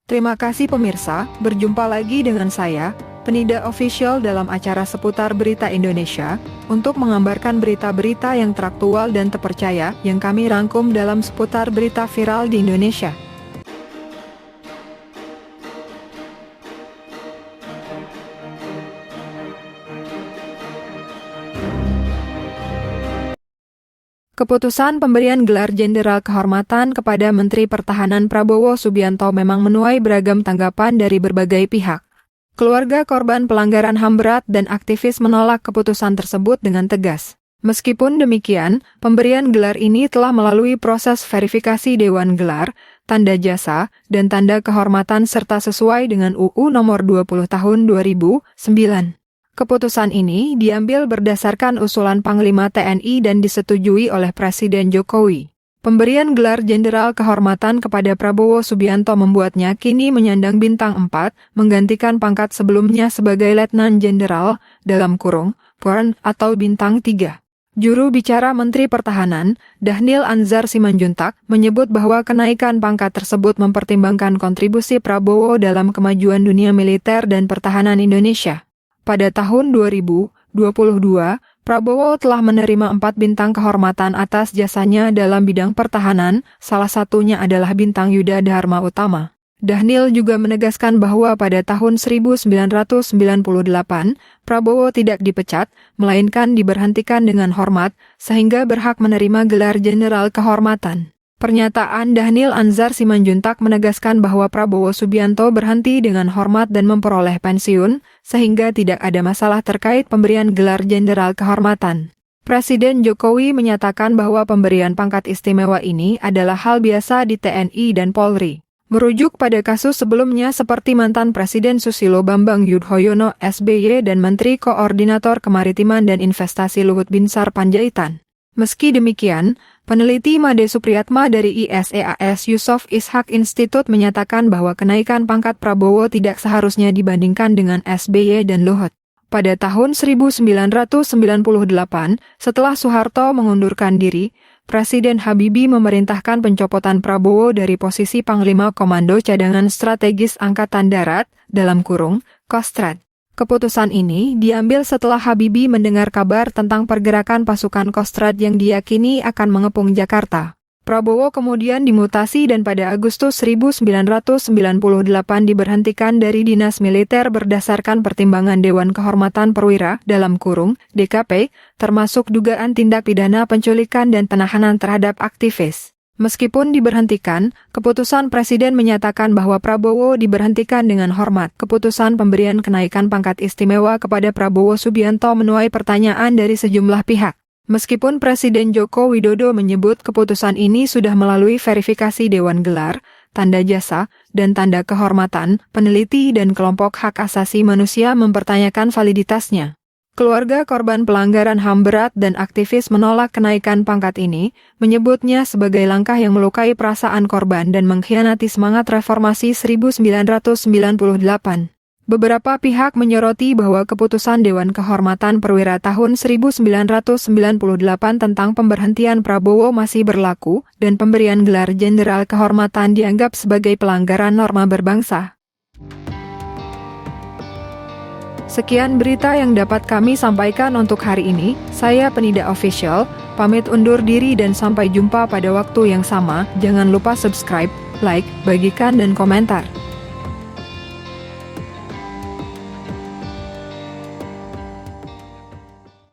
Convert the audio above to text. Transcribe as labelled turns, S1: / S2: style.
S1: Terima kasih pemirsa, berjumpa lagi dengan saya, Penida Official dalam acara seputar berita Indonesia, untuk mengambarkan berita-berita yang teraktual dan terpercaya yang kami rangkum dalam seputar berita viral di Indonesia. Keputusan pemberian gelar Jenderal Kehormatan kepada Menteri Pertahanan Prabowo Subianto memang menuai beragam tanggapan dari berbagai pihak. Keluarga korban pelanggaran HAM berat dan aktivis menolak keputusan tersebut dengan tegas. Meskipun demikian, pemberian gelar ini telah melalui proses verifikasi Dewan Gelar, tanda jasa, dan tanda kehormatan serta sesuai dengan UU Nomor 20 Tahun 2009. Keputusan ini diambil berdasarkan usulan Panglima TNI dan disetujui oleh Presiden Jokowi. Pemberian gelar Jenderal Kehormatan kepada Prabowo Subianto membuatnya kini menyandang bintang 4, menggantikan pangkat sebelumnya sebagai Letnan Jenderal, (Purn) atau bintang 3. Juru bicara Menteri Pertahanan, Dhanil Anzar Simanjuntak, menyebut bahwa kenaikan pangkat tersebut mempertimbangkan kontribusi Prabowo dalam kemajuan dunia militer dan pertahanan Indonesia. Pada tahun 2022, Prabowo telah menerima 4 bintang kehormatan atas jasanya dalam bidang pertahanan, salah satunya adalah bintang Yuda Dharma Utama. Dhanil juga menegaskan bahwa pada tahun 1998, Prabowo tidak dipecat, melainkan diberhentikan dengan hormat, sehingga berhak menerima gelar Jenderal Kehormatan. Pernyataan Dhanil Anzar Simanjuntak menegaskan bahwa Prabowo Subianto berhenti dengan hormat dan memperoleh pensiun, sehingga tidak ada masalah terkait pemberian gelar Jenderal Kehormatan. Presiden Jokowi menyatakan bahwa pemberian pangkat istimewa ini adalah hal biasa di TNI dan Polri. Merujuk pada kasus sebelumnya seperti mantan Presiden Susilo Bambang Yudhoyono (SBY) dan Menteri Koordinator Kemaritiman dan Investasi Luhut Binsar Panjaitan. Meski demikian, peneliti Made Supriyatma dari ISEAS Yusof Ishak Institute menyatakan bahwa kenaikan pangkat Prabowo tidak seharusnya dibandingkan dengan SBY dan Luhut. Pada tahun 1998, setelah Soeharto mengundurkan diri, Presiden Habibie memerintahkan pencopotan Prabowo dari posisi Panglima Komando Cadangan Strategis Angkatan Darat, (Kostrad). Keputusan ini diambil setelah Habibie mendengar kabar tentang pergerakan pasukan Kostrad yang diyakini akan mengepung Jakarta. Prabowo kemudian dimutasi dan pada Agustus 1998 diberhentikan dari dinas militer berdasarkan pertimbangan Dewan Kehormatan Perwira (DKP), termasuk dugaan tindak pidana penculikan dan penahanan terhadap aktivis. Meskipun diberhentikan, keputusan Presiden menyatakan bahwa Prabowo diberhentikan dengan hormat. Keputusan pemberian kenaikan pangkat istimewa kepada Prabowo Subianto menuai pertanyaan dari sejumlah pihak. Meskipun Presiden Joko Widodo menyebut keputusan ini sudah melalui verifikasi Dewan Gelar, tanda jasa, dan tanda kehormatan, peneliti dan kelompok hak asasi manusia mempertanyakan validitasnya. Keluarga korban pelanggaran HAM berat dan aktivis menolak kenaikan pangkat ini, menyebutnya sebagai langkah yang melukai perasaan korban dan mengkhianati semangat reformasi 1998. Beberapa pihak menyoroti bahwa keputusan Dewan Kehormatan Perwira tahun 1998 tentang pemberhentian Prabowo masih berlaku dan pemberian gelar Jenderal Kehormatan dianggap sebagai pelanggaran norma berbangsa. Sekian berita yang dapat kami sampaikan untuk hari ini. Saya Penida Official, pamit undur diri dan sampai jumpa pada waktu yang sama. Jangan lupa subscribe, like, bagikan dan komentar.